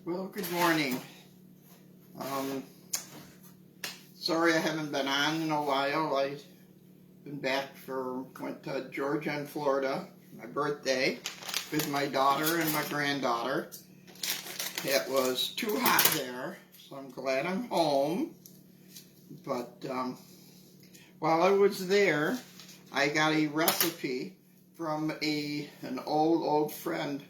Well, good morning. Sorry I haven't been on in a while. I've been went to Georgia and Florida for my birthday with my daughter and my granddaughter. It was too hot there, so I'm glad I'm home. But while I was there, I got a recipe from an old friend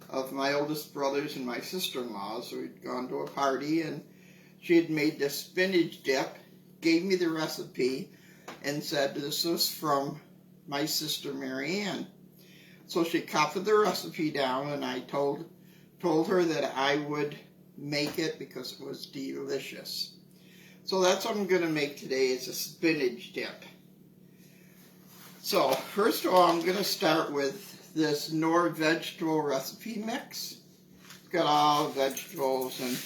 of my oldest brother's and my sister-in-law's. So we'd gone to a party and she had made this spinach dip, gave me the recipe, and said this was from my sister Mary Ann. So she copied the recipe down, and I told her that I would make it because it was delicious. So that's what I'm going to make today, is a spinach dip. So first of all, I'm going to start with this Knorr vegetable recipe mix. It's got all the vegetables and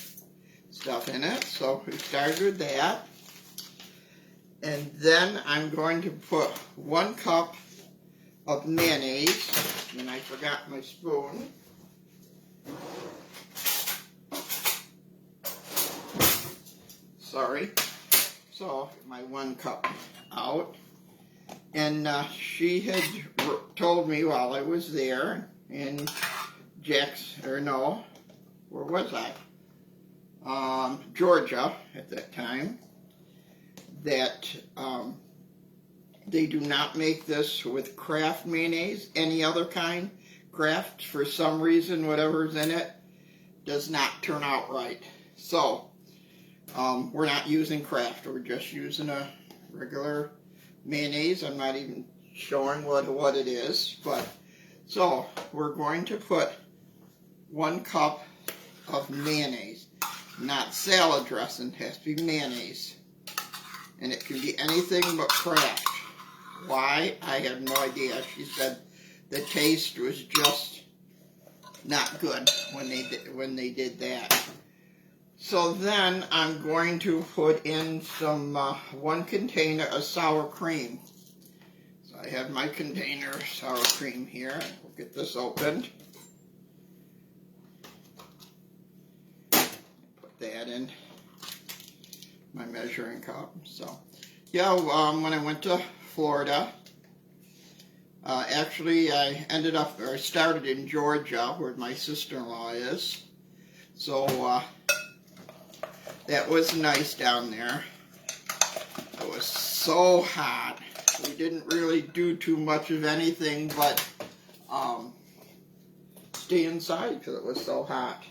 stuff in it. So we started with that. And then I'm going to put 1 cup of mayonnaise. And I forgot my spoon. Sorry. So my 1 cup out. And she had told me while I was there in where was I? Georgia at that time, that they do not make this with Kraft mayonnaise, any other kind. Kraft, for some reason, whatever's in it, does not turn out right. So, we're not using Kraft, we're just using a regular mayonnaise. I'm not even showing what it is, but so we're going to put 1 cup of mayonnaise, not salad dressing. It has to be mayonnaise, and it can be anything but Kraft. Why? I have no idea. She said the taste was just not good when they did that. So then I'm going to put in some 1 container of sour cream. So I have my container of sour cream here. We'll get this opened. Put that in my measuring cup. So yeah, when I went to Florida, actually I started in Georgia, where my sister-in-law is. So that was nice down there. It was so hot. We didn't really do too much of anything but stay inside because it was so hot.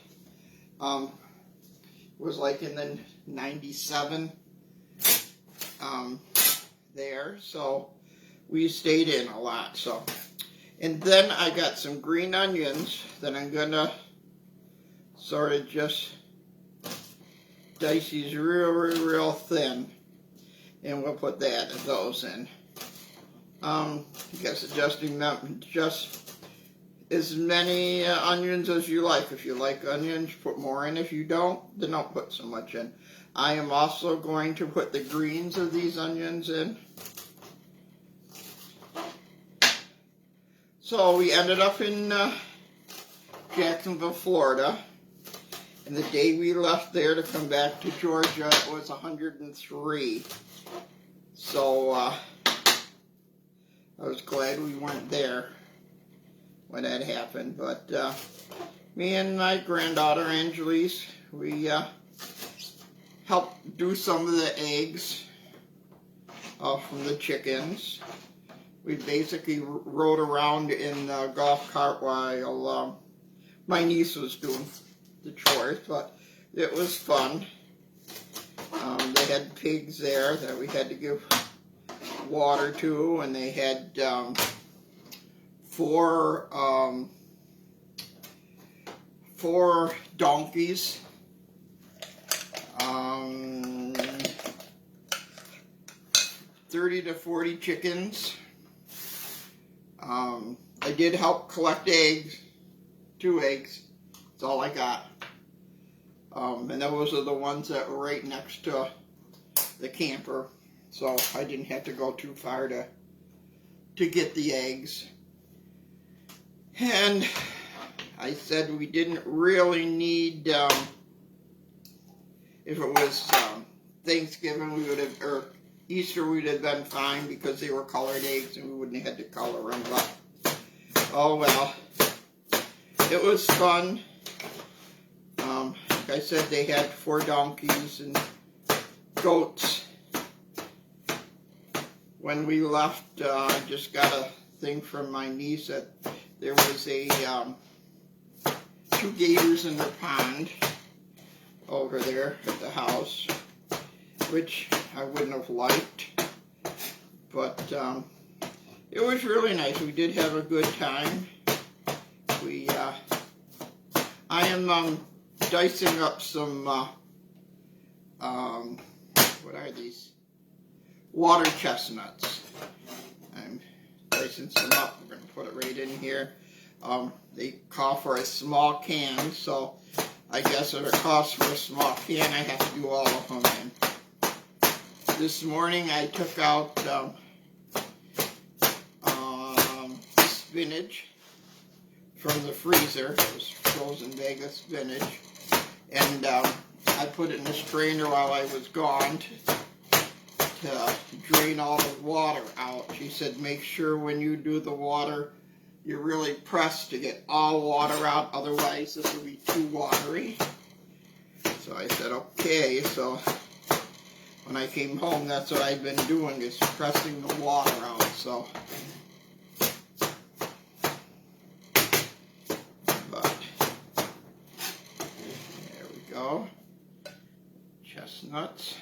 It was like in the 97 there, so we stayed in a lot. So, and then I got some green onions that I'm gonna sort of just dice these real thin, and we'll put those in. I guess just as many onions as you like. If you like onions, put more in. If you don't, then don't put so much in. I am also going to put the greens of these onions in. So we ended up in Jacksonville, Florida. And the day we left there to come back to Georgia, it was 103. So I was glad we weren't there when that happened. But me and my granddaughter, Angelise, we helped do some of the eggs from the chickens. We basically rode around in the golf cart while my niece was doing the chores, but it was fun. They had pigs there that we had to give water to, and they had 4 donkeys, 30 to 40 chickens. I did help collect eggs, 2 eggs. That's all I got. And those are the ones that were right next to the camper, so I didn't have to go too far to get the eggs. And I said we didn't really need, if it was Thanksgiving, we would have, or Easter, we would have been fine because they were colored eggs and we wouldn't have had to color them. But, oh well, it was fun. Like I said, they had 4 donkeys and goats. When we left, I just got a thing from my niece that there was a 2 gators in the pond over there at the house, which I wouldn't have liked, but it was really nice. We did have a good time. I am dicing up some what are these? Water chestnuts. I'm dicing some up. We're going to put it right in here. They call for a small can, so I guess if it costs for a small can, I have to do all of them in. This morning I took out spinach from the freezer. It was frozen bag of spinach. And I put it in a strainer while I was gone to drain all the water out. She said, make sure when you do the water, you're really pressed to get all water out, otherwise this will be too watery. So I said, okay. So when I came home, that's what I've been doing, is pressing the water out. So, but there we go. Chestnuts.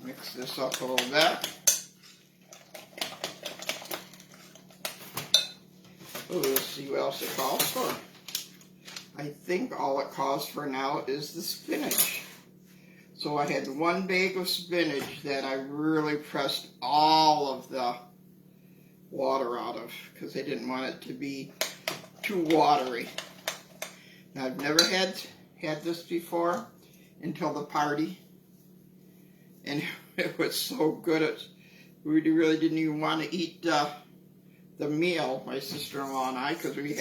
Mix this up a little bit. Let's see what else it calls for. I think all it calls for now is the spinach. So I had 1 bag of spinach that I really pressed all of the water out of because I didn't want it to be too watery. Now I've never had this before until the party, and it was so good. We really didn't even want to eat the meal, my sister-in-law and I, because we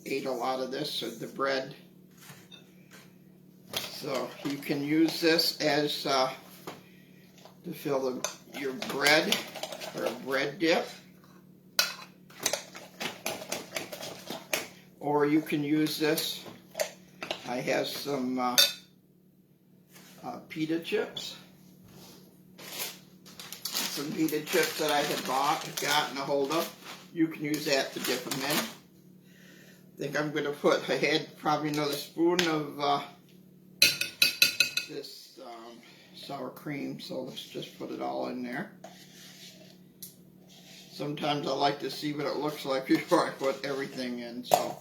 ate a lot of this, or the bread. So you can use this as to fill your bread, or a bread dip. Or you can use this. I have some pita chips. Some pita chips that I had gotten a hold of. You can use that to dip them in. I think I'm going to put, I had probably another spoon of this sour cream, so let's just put it all in there. Sometimes I like to see what it looks like before I put everything in, so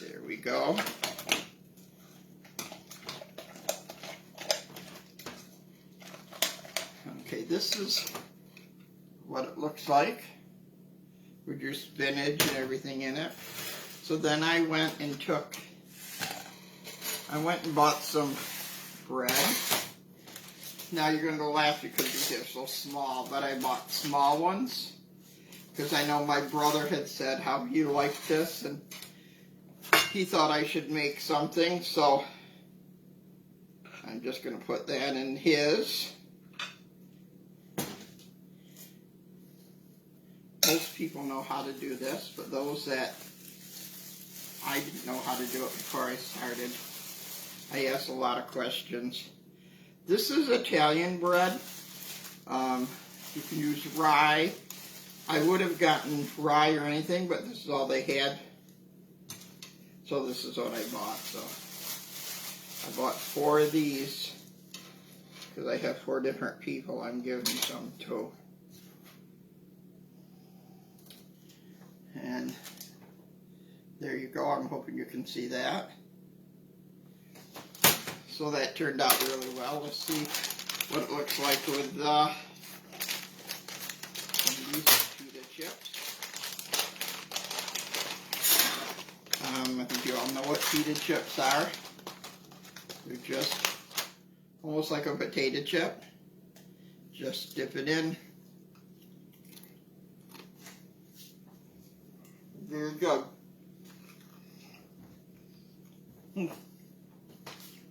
there we go. Okay, this is what it looks like with your spinach and everything in it. So then I went and bought some bread. Now you're going to laugh because they're so small, but I bought small ones because I know my brother had said how he liked this and he thought I should make something, so I'm just going to put that in his. Most people know how to do this, but those that I didn't know how to do it before I started, I asked a lot of questions. This is Italian bread. You can use rye. I would have gotten rye or anything, but this is all they had. So this is what I bought. So I bought 4 of these because I have 4 different people I'm giving some to. And there you go. I'm hoping you can see that. So that turned out really well. Let's see what it looks like with these pita chips. I think you all know what pita chips are. They're just almost like a potato chip, Just dip it in. Very good.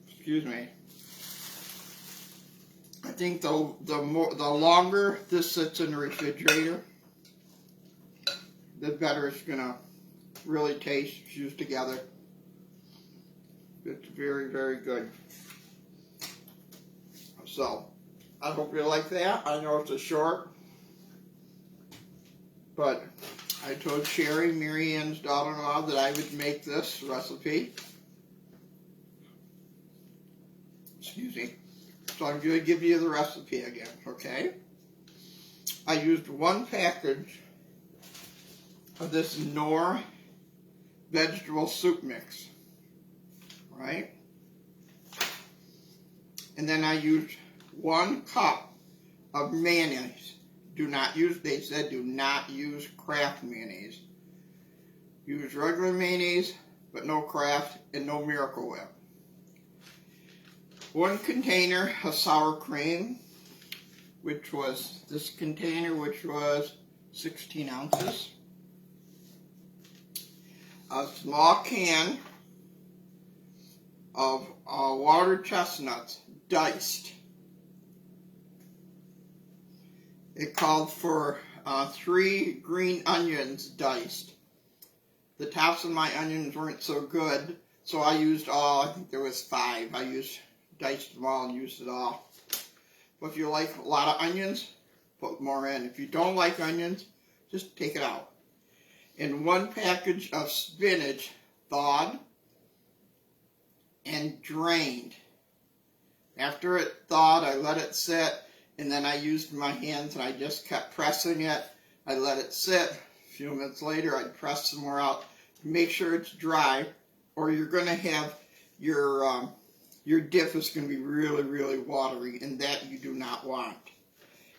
Excuse me. I think the longer this sits in the refrigerator, the better it's gonna really taste fused together. It's very, very good. So, I hope you like that. I know it's a short, but I told Sherry, Mary Ann's daughter-in-law, that I would make this recipe. Excuse me. So I'm going to give you the recipe again, okay? I used 1 package of this Knorr vegetable soup mix, right? And then I used 1 cup of mayonnaise. They said do not use Kraft mayonnaise. Use regular mayonnaise, but no Kraft and no Miracle Whip. 1 container of sour cream, which was this container, which was 16 ounces. A small can of water chestnuts, diced. It called for 3 green onions diced. The tops of my onions weren't so good, so I used I think there was 5. I diced them all and used it all. But if you like a lot of onions, put more in. If you don't like onions, just take it out. And 1 package of spinach, thawed and drained. After it thawed, I let it sit, and then I used my hands and I just kept pressing it. I let it sit. A few minutes later, I'd press some more out to make sure it's dry, or you're going to have your dip is going to be really, really watery, and that you do not want.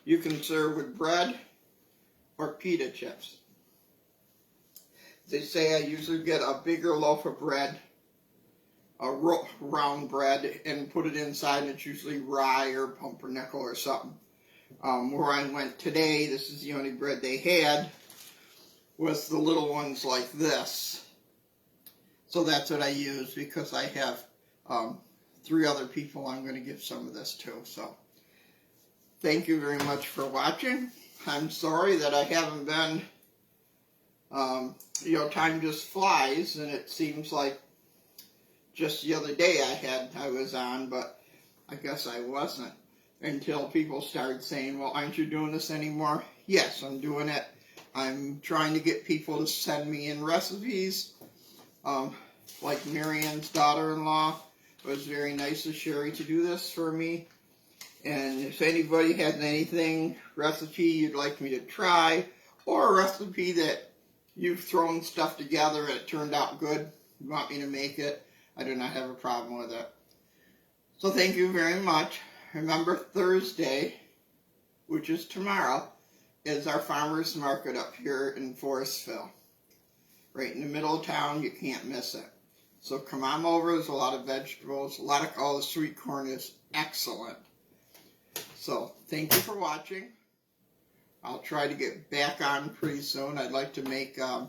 You can serve with bread or pita chips. They say I usually get a bigger loaf of bread, a round bread, and put it inside, and it's usually rye or pumpernickel or something. Where I went today, this is the only bread they had, was the little ones like this. So that's what I use, because I have 3 other people I'm going to give some of this to. So thank you very much for watching. I'm sorry that I haven't been, time just flies, and it seems like just the other day I was on, but I guess I wasn't, until people started saying, well, aren't you doing this anymore? Yes, I'm doing it. I'm trying to get people to send me in recipes, like Mary Ann's daughter-in-law. It was very nice of Sherry to do this for me. And if anybody has recipe you'd like me to try, or a recipe that you've thrown stuff together and it turned out good, you want me to make it, I do not have a problem with it. So thank you very much. Remember, Thursday, which is tomorrow, is our farmers market up here in Forestville. Right in the middle of town, you can't miss it. So come on over, there's a lot of vegetables, all the sweet corn is excellent. So thank you for watching. I'll try to get back on pretty soon. I'd like to make a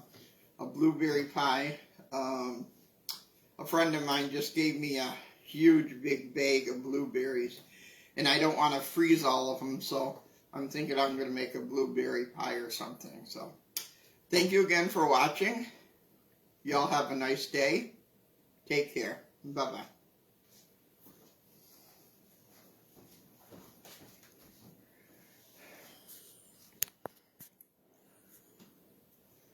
blueberry pie. A friend of mine just gave me a huge big bag of blueberries, and I don't want to freeze all of them, so I'm thinking I'm going to make a blueberry pie or something. So thank you again for watching. Y'all have a nice day. Take care. Bye-bye.